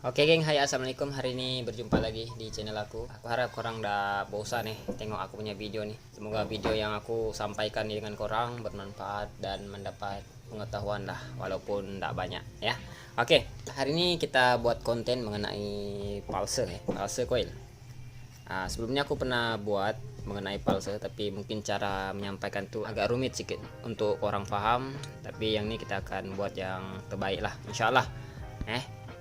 Oke geng, hai assalamualaikum. Hari ini berjumpa lagi di channel aku. Aku harap korang udah bosan nih tengok aku punya video nih. Semoga video yang aku sampaikan dengan korang bermanfaat dan mendapat pengetahuan lah, walaupun tidak banyak ya. Oke, hari ini kita buat konten mengenai pulse ya, pulse coil. Sebelumnya aku pernah buat mengenai pulse, tapi mungkin cara menyampaikan tuh agak rumit sedikit untuk orang paham. Tapi yang ini kita akan buat yang terbaik lah, insyaallah.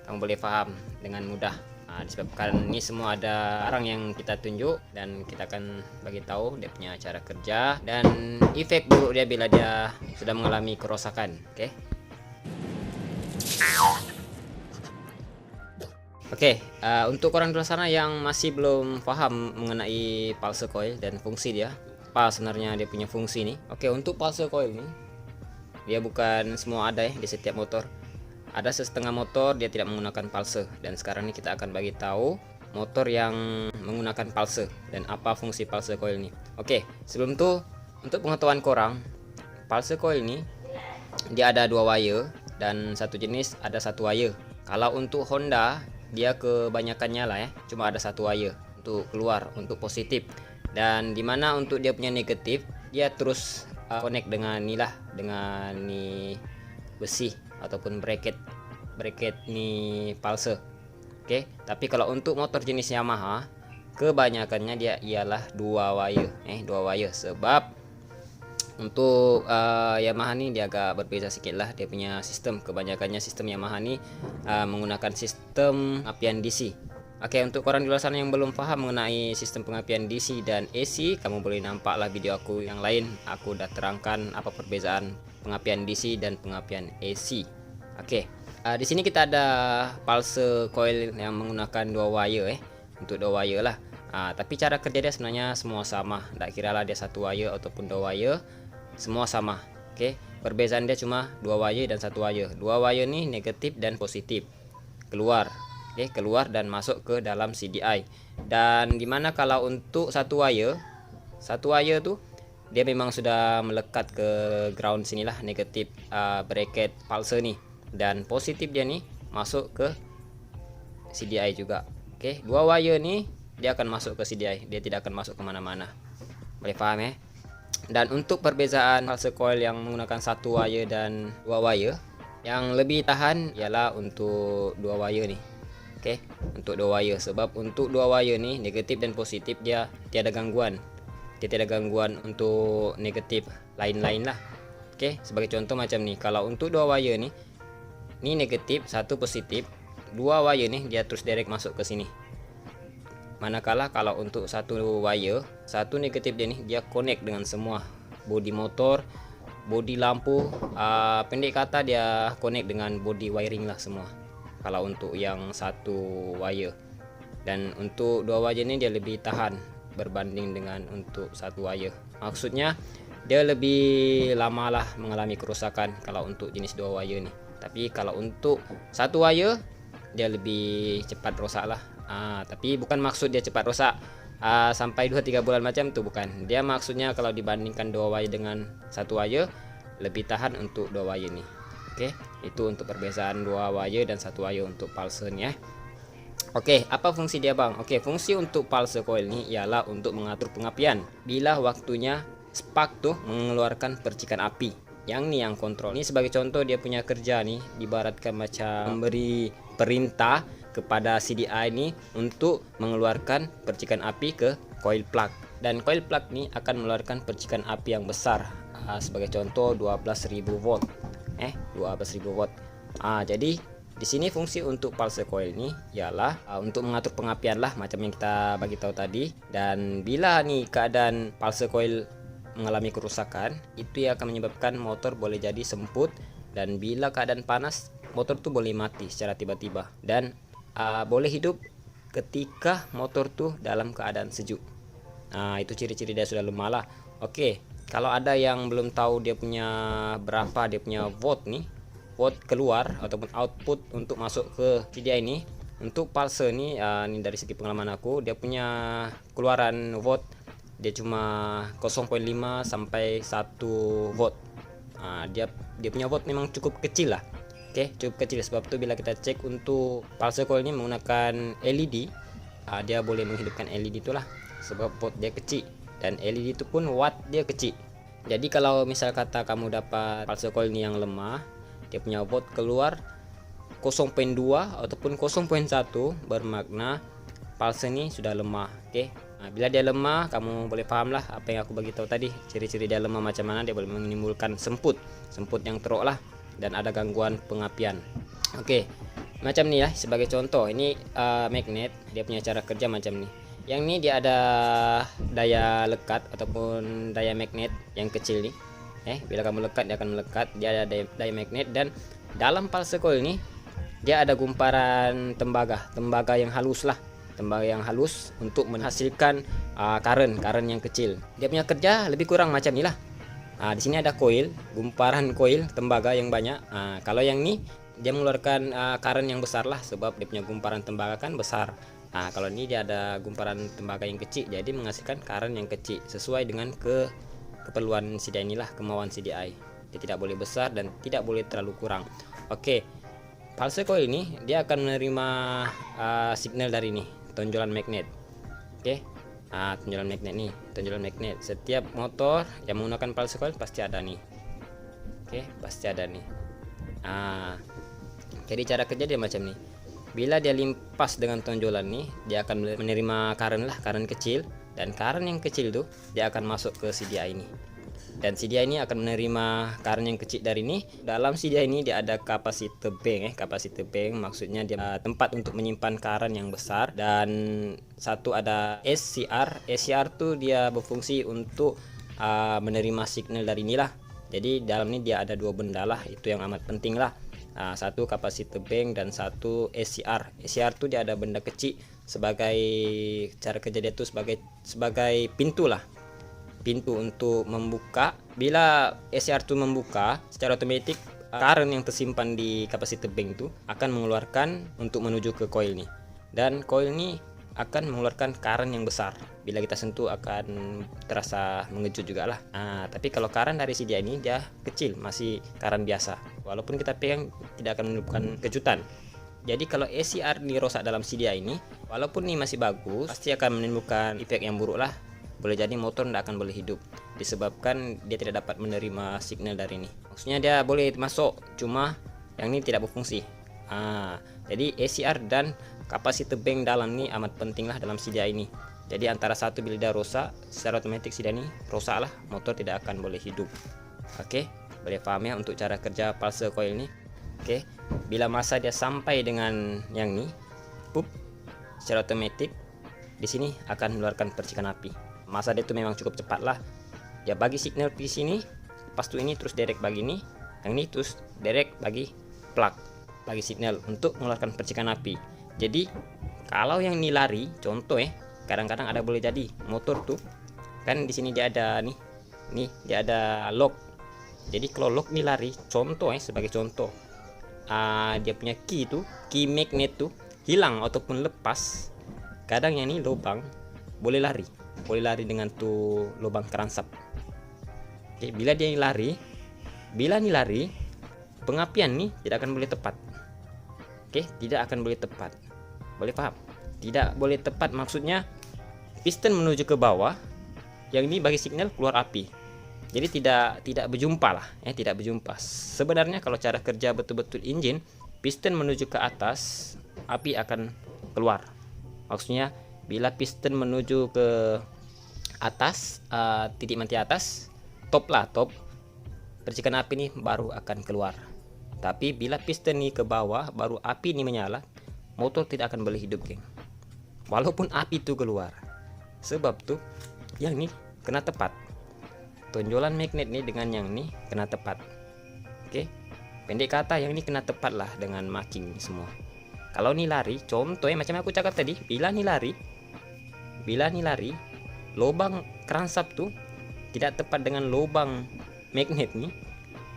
Kamu boleh paham dengan mudah. Disebabkan ini semua ada barang yang kita tunjuk dan kita akan bagi tahu dia punya cara kerja dan efek buruk dia bila dia sudah mengalami kerosakan. Untuk orang di luar sana yang masih belum paham mengenai pulse coil dan fungsi dia, apa sebenarnya dia punya fungsi nih. Untuk pulse coil ini dia bukan semua ada ya di setiap motor. Ada setengah motor dia tidak menggunakan pulse, dan sekarang ini kita akan bagi tahu motor yang menggunakan pulse dan apa fungsi pulse coil ini. Sebelum itu untuk pengetahuan korang, pulse coil ini dia ada dua wire dan satu jenis ada satu wire. Kalau untuk Honda dia kebanyakannya lah ya, cuma ada satu wire untuk keluar untuk positif, dan dimana untuk dia punya negatif dia terus connect dengan dengan besi ataupun bracket nih pulse. Tapi kalau untuk motor jenis Yamaha kebanyakannya dia ialah dua wire sebab untuk Yamaha nih dia agak berbeza sedikit lah dia punya sistem. Kebanyakannya sistem Yamaha nih menggunakan sistem pengapian DC. Untuk orang di luar sana yang belum paham mengenai sistem pengapian DC dan AC, kamu boleh nampaklah video aku yang lain. Aku udah terangkan apa perbezaan pengapian DC dan pengapian AC. Di sini kita ada pulse coil yang menggunakan dua wire untuk dua wire lah. Tapi cara kerja dia sebenarnya semua sama. Tak kira lah dia satu wire ataupun dua wire, semua sama. Perbezaan dia cuma dua wire dan satu wire. Dua wire nih negatif dan positif keluar. Keluar dan masuk ke dalam CDI. Dan dimana kalau untuk satu wire tuh dia memang sudah melekat ke ground sinilah, negatif bracket pulse nih, dan positif dia nih masuk ke CDI juga. Dua wire nih dia akan masuk ke CDI, dia tidak akan masuk kemana-mana. Boleh paham ya? Dan untuk perbezaan pulse coil yang menggunakan satu wire dan dua wire, yang lebih tahan ialah untuk dua wire nih. Untuk dua wire, sebab untuk dua wire nih negatif dan positif dia tiada gangguan. Dia tiada gangguan untuk negatif lain-lain lah. Sebagai contoh macam nih, kalau untuk dua wire nih, ini negatif, satu positif, dua wire nih dia terus direct masuk ke sini. Manakala kalau untuk satu wire, satu negatif dia nih dia connect dengan semua bodi motor, bodi lampu, pendek kata dia connect dengan bodi wiring lah semua. Kalau untuk yang satu wire, dan untuk dua wire ini dia lebih tahan berbanding dengan untuk satu wire. Maksudnya dia lebih lama lah mengalami kerusakan kalau untuk jenis dua wire nih. Tapi kalau untuk satu wire dia lebih cepat rusak lah. Tapi bukan maksud dia cepat rusak sampai 2-3 bulan macam tuh, bukan. Dia maksudnya kalau dibandingkan dua wire dengan satu wire lebih tahan untuk dua wire nih. Itu untuk perbedaan dua wire dan satu wire untuk pulse nya. Apa fungsi dia bang? Fungsi untuk pulse coil ini ialah untuk mengatur pengapian. Bila waktunya spark tuh mengeluarkan percikan api, yang nih yang kontrol. Ini sebagai contoh dia punya kerja nih, ibaratkan macam memberi perintah kepada CDI ini untuk mengeluarkan percikan api ke coil plug, dan coil plug ini akan mengeluarkan percikan api yang besar. Sebagai contoh 12.000 volt. 12.000 watt. Jadi di sini fungsi untuk pulse coil ini ialah untuk mengatur pengapian lah, macam yang kita bagi tahu tadi. Dan bila nih keadaan pulse coil mengalami kerusakan, itu yang akan menyebabkan motor boleh jadi semput, dan bila keadaan panas motor tuh boleh mati secara tiba-tiba, dan boleh hidup ketika motor tuh dalam keadaan sejuk. Itu ciri-ciri dia sudah lemah lah. Kalau ada yang belum tahu dia punya berapa dia punya volt nih, volt keluar ataupun output untuk masuk ke CDI ini, untuk pulse nih, ini dari segi pengalaman aku, dia punya keluaran volt dia cuma 0,5 sampai 1 volt. Dia punya volt memang cukup kecil lah. Oke, cukup kecil. Sebab itu bila kita cek untuk pulse coil ini menggunakan LED, dia boleh menghidupkan LED itulah, sebab watt dia kecil dan LED itu pun watt dia kecil. Jadi kalau misal kata kamu dapat pulse coil ini yang lemah, dia punya watt keluar 0.2 ataupun 0.1, bermakna pulse ini sudah lemah. Oke. Bila dia lemah, kamu boleh paham lah apa yang aku bagi tahu tadi. Ciri-ciri dia lemah macam mana, dia boleh menimbulkan semput yang teruk lah, dan ada gangguan pengapian. Oke, macam nih ya, sebagai contoh ini magnet, dia punya cara kerja macam nih. Yang ini dia ada daya lekat ataupun daya magnet yang kecil nih. Bila kamu lekat dia akan melekat, dia ada daya magnet, dan dalam pulse coil ini dia ada gumparan tembaga yang halus lah. Tembaga yang halus untuk menghasilkan current yang kecil. Dia punya kerja lebih kurang macam inilah. Di sini ada koil, gumparan koil tembaga yang banyak. Kalau yang ini dia mengeluarkan current yang besar lah, sebab dia punya gumparan tembaga kan besar. Kalau ini dia ada gumparan tembaga yang kecil, jadi menghasilkan current yang kecil sesuai dengan keperluan CDI inilah, kemauan CDI. Dia tidak boleh besar dan tidak boleh terlalu kurang. Oke, pulse coil ini dia akan menerima signal dari ini, tonjolan magnet. Oke. Tonjolan magnet nih, tonjolan magnet. Setiap motor yang menggunakan pulse coil pasti ada nih. Oke, pasti ada nih. Jadi cara kerja dia macam nih. Bila dia limpas dengan tonjolan nih, dia akan menerima current kecil, dan current yang kecil tuh dia akan masuk ke CDI ini. Dan CDI ini akan menerima current yang kecil dari ini. Dalam CDI ini dia ada kapasitor bank. Kapasitor bank maksudnya dia tempat untuk menyimpan current yang besar. Dan satu ada SCR. SCR tuh dia berfungsi untuk menerima signal dari inilah. Jadi dalam ini dia ada dua benda lah, itu yang amat penting lah. Satu kapasitor bank dan satu SCR. SCR tuh dia ada benda kecil, sebagai cara kerja dia tuh sebagai pintu lah. Pintu untuk membuka. Bila SCR itu membuka, secara otomatis current yang tersimpan di kapasitor bank itu akan mengeluarkan untuk menuju ke coil ini, dan coil ini akan mengeluarkan current yang besar. Bila kita sentuh akan terasa mengejut juga lah. Tapi kalau current dari CDI ini dia kecil, masih current biasa, walaupun kita pegang tidak akan menimbulkan kejutan. Jadi kalau SCR ini rosak dalam CDI ini, walaupun ini masih bagus, pasti akan menimbulkan efek yang buruk lah. Boleh jadi motor tidak akan boleh hidup, disebabkan dia tidak dapat menerima signal dari ini. Maksudnya dia boleh masuk, cuma yang ini tidak berfungsi. Jadi SCR dan kapasitor bank dalam ini amat penting lah dalam CDI ini. Jadi antara satu bila dia rosak, secara otomatis CDI ini rosak lah, motor tidak akan boleh hidup. Oke, boleh paham ya untuk cara kerja pulse coil ini. Oke, bila masa dia sampai dengan yang ini, secara otomatis di sini akan mengeluarkan percikan api. Masa dia itu memang cukup cepat lah. Dia bagi signal di sini, pas tuh ini terus direct bagi ini, yang ini terus direct bagi plug, bagi signal untuk mengeluarkan percikan api. Jadi kalau yang ini lari, contoh kadang-kadang ada boleh jadi motor tuh kan di sini dia ada nih dia ada lock. Jadi kalau lock ini lari, contoh sebagai contoh, dia punya key magnet tuh hilang ataupun lepas, kadang yang ini lubang boleh lari dengan tuh lubang keransap. Oke, bila ini lari, pengapian nih tidak akan boleh tepat. Oke, tidak akan boleh tepat. Boleh paham? Tidak boleh tepat maksudnya piston menuju ke bawah, yang ini bagi signal keluar api. Jadi tidak berjumpa lah, tidak berjumpa. Sebenarnya kalau cara kerja betul-betul engine, piston menuju ke atas, api akan keluar. Maksudnya bila piston menuju ke atas, titik mati atas, top, percikan api ini baru akan keluar. Tapi bila piston ini ke bawah, baru api ini menyala, motor tidak akan boleh hidup, geng. Walaupun api itu keluar, sebab tuh yang ini kena tepat. Tonjolan magnet ini dengan yang ini kena tepat. Oke, pendek kata yang ini kena tepat lah dengan marking semua. Kalau ini lari, contoh macam aku cakap tadi, bila ini lari, lubang keransap tuh tidak tepat dengan lubang magnet nih,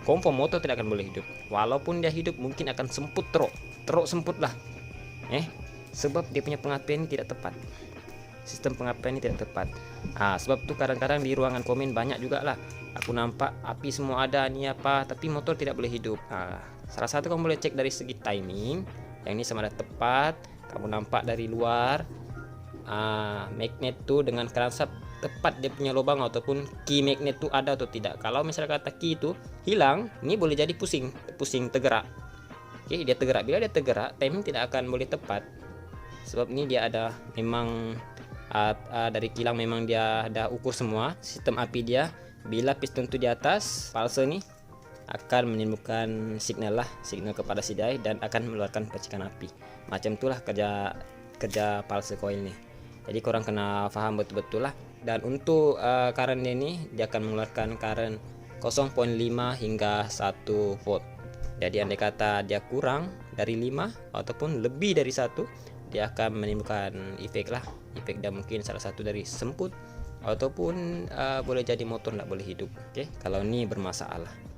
confirm motor tidak akan boleh hidup. Walaupun dia hidup mungkin akan semput, teruk semput lah. Sebab dia punya pengapian ini tidak tepat. Sistem pengapian ini tidak tepat. Sebab tuh kadang-kadang di ruangan komen banyak juga lah aku nampak api semua ada nih apa, tapi motor tidak boleh hidup. Nah, salah satu kamu boleh cek dari segi timing, yang ini sama ada tepat. Kamu nampak dari luar magnet tuh dengan crankshaft tepat dia punya lubang ataupun key magnet tuh ada atau tidak. Kalau misalnya kata key itu hilang, ini boleh jadi pusing tergerak. Oke, dia tergerak. Bila dia tergerak, timing tidak akan boleh tepat. Sebab ini dia ada memang dari kilang memang dia ada ukur semua sistem api dia. Bila piston itu di atas, false nih akan menimbulkan signal kepada sidai dan akan mengeluarkan percikan api. Macam itulah kerja pulse coil nih. Jadi kurang kena paham betul-betul lah. Dan untuk current ini dia akan mengeluarkan current 0,5 hingga 1 volt. Jadi andai kata dia kurang dari 5 ataupun lebih dari 1, dia akan menimbulkan efek dan mungkin salah satu dari semput ataupun boleh jadi motor tidak boleh hidup. Oke, kalau ini bermasalah.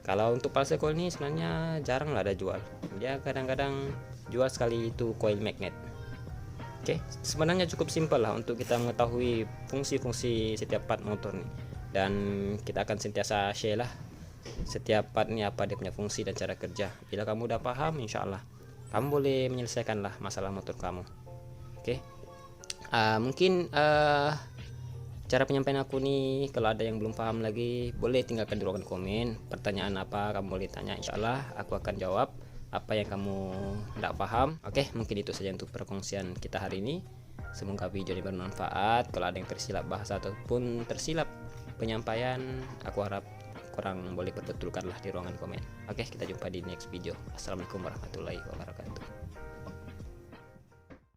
Kalau untuk pulse coil ini sebenarnya jarang lah ada jual. Dia kadang-kadang jual sekali itu coil magnet. Oke, sebenarnya cukup simpel lah untuk kita mengetahui fungsi-fungsi setiap part motor nih. Dan kita akan sentiasa share lah setiap part ini apa dia punya fungsi dan cara kerja. Bila kamu udah paham, insya Allah kamu boleh menyelesaikan lah masalah motor kamu. Oke, mungkin cara penyampaian aku nih, kalau ada yang belum paham lagi boleh tinggalkan di ruangan komen. Pertanyaan apa kamu boleh tanya, insya Allah aku akan jawab apa yang kamu tidak paham. Oke, mungkin itu saja untuk perkongsian kita hari ini. Semoga video ini bermanfaat. Kalau ada yang tersilap bahasa ataupun tersilap penyampaian, aku harap kurang boleh perbetulkanlah di ruangan komen. Oke, kita jumpa di next video. Assalamualaikum warahmatullahi wabarakatuh.